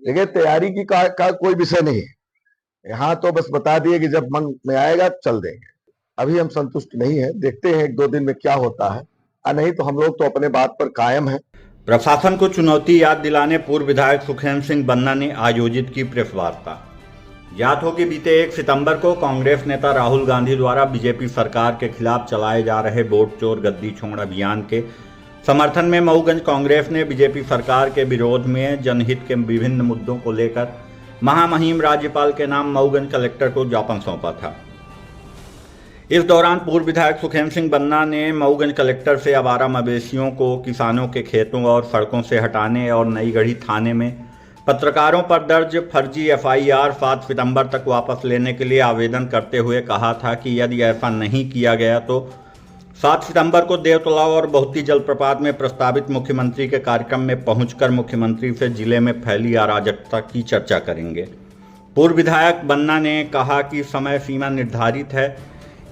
देखिए, तैयारी की का कोई विषय नहीं है। यहाँ तो बस बता दिए कि जब मन में आएगा चल देंगे। अभी हम संतुष्ट नहीं है, देखते हैं 1-2 दिन में क्या होता है। नहीं तो हम लोग तो अपने बात पर कायम है। प्रशासन को चुनौती याद दिलाने पूर्व विधायक सुखचैन सिंह बन्ना ने आयोजित की प्रेस वार्ता। याद हो कि बीते 1 सितंबर को कांग्रेस नेता राहुल गांधी द्वारा बीजेपी सरकार के खिलाफ चलाए जा रहे वोट चोर गद्दी छोड़ अभियान के समर्थन में मऊगंज कांग्रेस ने बीजेपी सरकार के विरोध में जनहित के विभिन्न मुद्दों को लेकर महामहिम राज्यपाल के नाम मऊगंज कलेक्टर को ज्ञापन सौंपा था। इस दौरान पूर्व विधायक सुखचैन सिंह बन्ना ने मऊगंज कलेक्टर से आवारा मवेशियों को किसानों के खेतों और सड़कों से हटाने और नई गढ़ी थाने में पत्रकारों पर दर्ज फर्जी एफआईआर 7 सितंबर तक वापस लेने के लिए आवेदन करते हुए कहा था कि यदि ऐसा नहीं किया गया तो 7 सितंबर को देवतलाव और बहुती जलप्रपात में प्रस्तावित मुख्यमंत्री के कार्यक्रम में पहुंचकर मुख्यमंत्री से जिले में फैली अराजकता की चर्चा करेंगे। पूर्व विधायक बन्ना ने कहा कि समय सीमा निर्धारित है,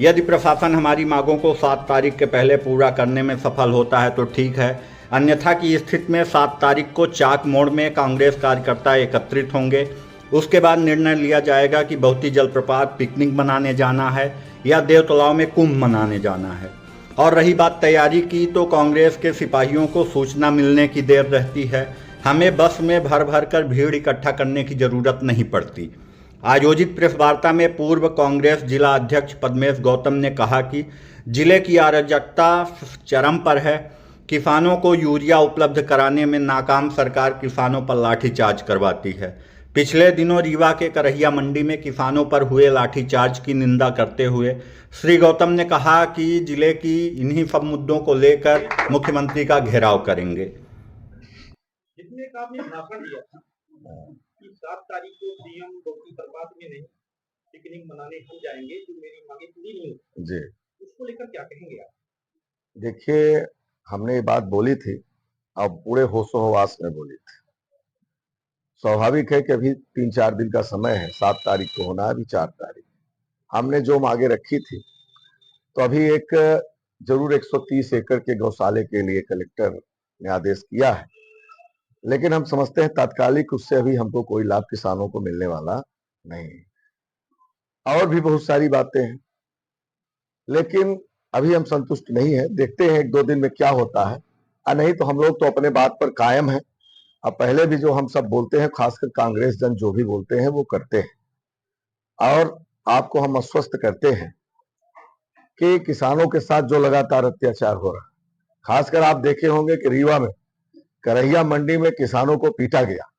यदि प्रशासन हमारी मांगों को 7 तारीख के पहले पूरा करने में सफल होता है तो ठीक है, अन्यथा की स्थिति में 7 तारीख को चाक मोड़ में कांग्रेस कार्यकर्ता एकत्रित होंगे। उसके बाद निर्णय लिया जाएगा कि बहुती जलप्रपात पिकनिक मनाने जाना है या देवतलाव में कुंभ मनाने जाना है। और रही बात तैयारी की, तो कांग्रेस के सिपाहियों को सूचना मिलने की देर रहती है, हमें बस में भर भर कर भीड़ इकट्ठा करने की जरूरत नहीं पड़ती। आयोजित प्रेस वार्ता में पूर्व कांग्रेस जिला अध्यक्ष पद्मेश गौतम ने कहा कि जिले की अराजकता चरम पर है, किसानों को यूरिया उपलब्ध कराने में नाकाम सरकार किसानों पर लाठीचार्ज करवाती है। पिछले दिनों रीवा के करहिया मंडी में किसानों पर हुए लाठीचार्ज की निंदा करते हुए श्री गौतम ने कहा कि जिले की इन्हीं सब मुद्दों को लेकर मुख्यमंत्री का घेराव करेंगे। जिसमें आपने भाषण दिया था कि 7 तारीख को सीएम बहुती जलप्रपात में नहीं पिकनिक मनाने हम जाएंगे, जो मेरी मांगे पूरी नहीं हुई जी, उसको लेकर क्या कहेंगे आप? देखिए, हमने ये बात बोली थी, अब पूरे होशो हवास में बोली थी। स्वाभाविक है कि अभी 3-4 दिन का समय है, 7 तारीख को होना है, अभी 4 तारीख। हमने जो मांगे रखी थी, तो अभी एक जरूर 130 एकड़ के गौशाले के लिए कलेक्टर ने आदेश किया है, लेकिन हम समझते हैं तात्कालिक उससे अभी हमको कोई लाभ किसानों को मिलने वाला नहीं। और भी बहुत सारी बातें हैं, लेकिन अभी हम संतुष्ट नहीं है, देखते हैं 1-2 दिन में क्या होता है। नहीं तो हम लोग तो अपने बात पर कायम है। अब पहले भी जो हम सब बोलते हैं, खासकर कांग्रेस जन जो भी बोलते हैं वो करते हैं। और आपको हम आश्वस्त करते हैं कि किसानों के साथ जो लगातार अत्याचार हो रहा है, खासकर आप देखे होंगे कि रीवा में करहिया मंडी में किसानों को पीटा गया,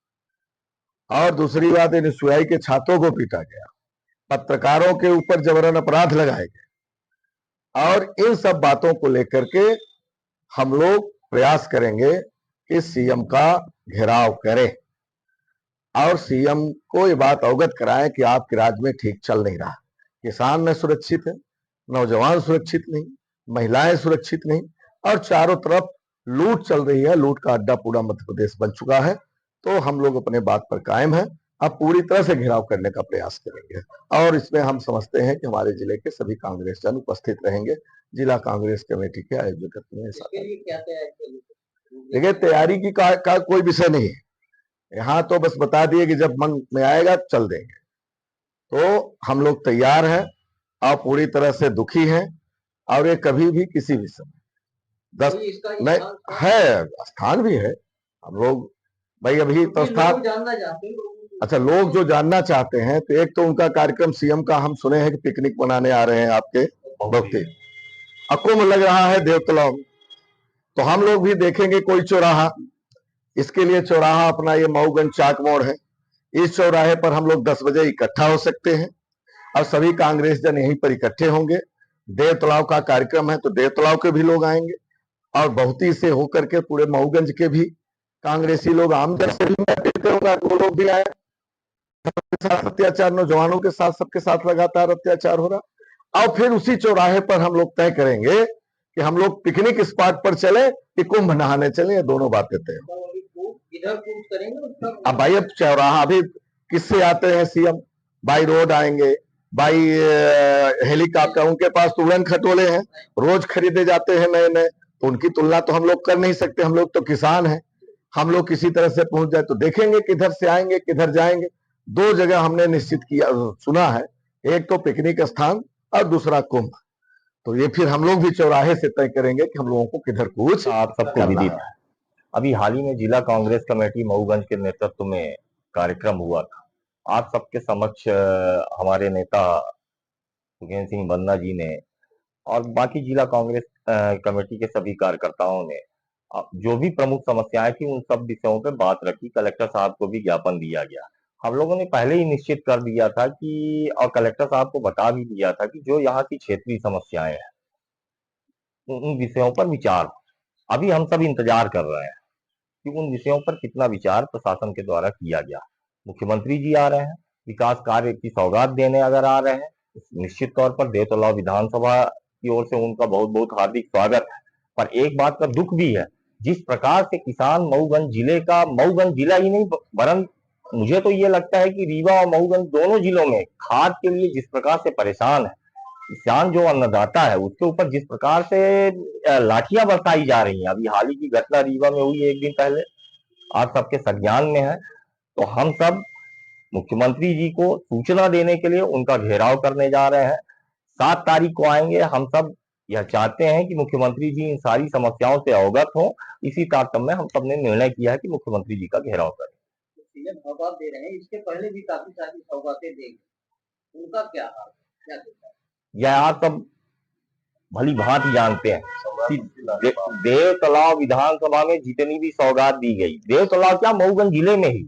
और दूसरी बात एनएसयूआई के छात्रों को पीटा गया, पत्रकारों के ऊपर जबरन अपराध लगाए गए। और इन सब बातों को लेकर के हम लोग प्रयास करेंगे कि सीएम का घेराव करें और सीएम को ये बात अवगत कराएं कि आपके राज्य में ठीक चल नहीं रहा, किसान न सुरक्षित है, नौजवान सुरक्षित नहीं, महिलाएं सुरक्षित नहीं, और चारों तरफ लूट चल रही है, लूट का अड्डा पूरा मध्य प्रदेश बन चुका है। तो हम लोग अपने बात पर कायम है, अब पूरी तरह से घेराव करने का प्रयास करेंगे, और इसमें हम समझते हैं कि हमारे जिले के सभी कांग्रेस जन उपस्थित रहेंगे। जिला कांग्रेस कमेटी के आयोजक में देखिए, तैयारी की का कोई विषय नहीं है। यहाँ तो बस बता दिए कि जब मन में आएगा चल देंगे। तो हम लोग तैयार हैं और पूरी तरह से दुखी हैं, और ये कभी भी किसी भी समय 10 नहीं है, स्थान भी है। हम लोग भाई अभी तो स्थान अच्छा, लोग जो जानना चाहते हैं, तो एक तो उनका कार्यक्रम सीएम का हम सुने हैं कि पिकनिक मनाने आ रहे हैं आपके बहुती, कुंभ लग रहा है देवतलाव, तो हम लोग भी देखेंगे कोई चौराहा। इसके लिए चौराहा अपना ये मऊगंज चाक मोड़ है, इस चौराहे पर हम लोग 10 बजे इकट्ठा हो सकते हैं और सभी कांग्रेस जन यहीं पर इकट्ठे होंगे। देवतलाव का कार्यक्रम है तो देवतलाव के भी लोग आएंगे, और बहुती से होकर के पूरे मऊगंज के भी कांग्रेसी लोग, आमजन से भी मैं अपील करूंगा वो लोग भी आए। अत्याचार नौजवानों के साथ, सबके साथ लगातार अत्याचार हो रहा, और फिर उसी चौराहे पर हम लोग तय करेंगे कि हम लोग पिकनिक स्पॉट पर चले कि कुंभ नहाने चले, ये दोनों बातें तय हो। अब भाई, अब चौराहा अभी किससे आते हैं सीएम? बाई रोड आएंगे, बाई हेलीकॉप्टर, उनके पास तो उड़न खटोले हैं, रोज खरीदे जाते हैं नए नए, तो उनकी तुलना तो हम लोग कर नहीं सकते। हम लोग तो किसान हैं, हम लोग किसी तरह से पहुंच जाए तो देखेंगे किधर से आएंगे किधर जाएंगे। 2 जगह हमने निश्चित किया, सुना है, एक तो पिकनिक स्थान और दूसरा कुंभ। तो ये फिर हम लोग भी चौराहे से तय करेंगे कि हम लोगों को किधर कुछ आप सबको विदित है, अभी हाल ही में जिला कांग्रेस कमेटी मऊगंज के नेतृत्व में कार्यक्रम हुआ था। आप सबके समक्ष हमारे नेता सुखेंद्र सिंह बन्ना जी ने और बाकी जिला कांग्रेस कमेटी के सभी कार्यकर्ताओं ने जो भी प्रमुख समस्याएं थी उन सब विषयों पर बात रखी। कलेक्टर साहब को भी ज्ञापन दिया गया। हम लोगों ने पहले ही निश्चित कर दिया था कि, और कलेक्टर साहब को बता भी दिया था कि जो यहाँ की क्षेत्रीय समस्याएं हैं उन विषयों पर विचार हो। अभी हम सब इंतजार कर रहे हैं कि उन विषयों पर कितना विचार प्रशासन के द्वारा किया गया। मुख्यमंत्री जी आ रहे हैं, विकास कार्य की सौगात देने अगर आ रहे हैं, निश्चित तौर पर देवतलाव विधानसभा की ओर से उनका बहुत बहुत हार्दिक स्वागत है। पर एक बात का दुख भी है, जिस प्रकार से किसान मऊगंज जिला ही नहीं वरन मुझे तो ये लगता है कि रीवा और मऊगंज दोनों जिलों में खाद के लिए जिस प्रकार से परेशान है, किसान जो अन्नदाता है उसके ऊपर जिस प्रकार से लाठियां बरसाई जा रही हैं। अभी हाल ही की घटना रीवा में हुई एक दिन पहले, आप सबके संज्ञान में है। तो हम सब मुख्यमंत्री जी को सूचना देने के लिए उनका घेराव करने जा रहे हैं। 7 तारीख को आएंगे। हम सब यह चाहते हैं कि मुख्यमंत्री जी इन सारी समस्याओं से अवगत हो। इसी तारतम्य में हम सब ने निर्णय किया है कि मुख्यमंत्री जी का घेराव करें। सीएम सौगात दे रहे हैं, इसके पहले भी काफी सारी सौगातें दी, उनका क्या हाल, क्या कहता है? यह आप सब भली भांति जानते हैं कि देवतलाव विधानसभा में जितनी भी सौगात दी गई, देवतलाव क्या मऊगंज जिले में ही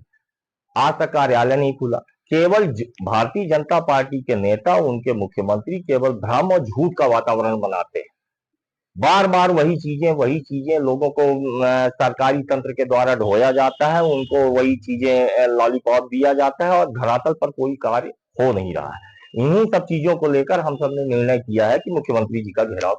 आज तक कार्यालय नहीं खुला। केवल भारतीय जनता पार्टी के नेता, उनके मुख्यमंत्री केवल भ्रम और झूठ का वातावरण बनाते हैं। बार बार वही चीजें लोगों को सरकारी तंत्र के द्वारा ढोया जाता है, उनको वही चीजें लॉलीपॉप दिया जाता है और धरातल पर कोई कार्य हो नहीं रहा है। इन्हीं सब चीजों को लेकर हम सब ने निर्णय किया है कि मुख्यमंत्री जी का घेराव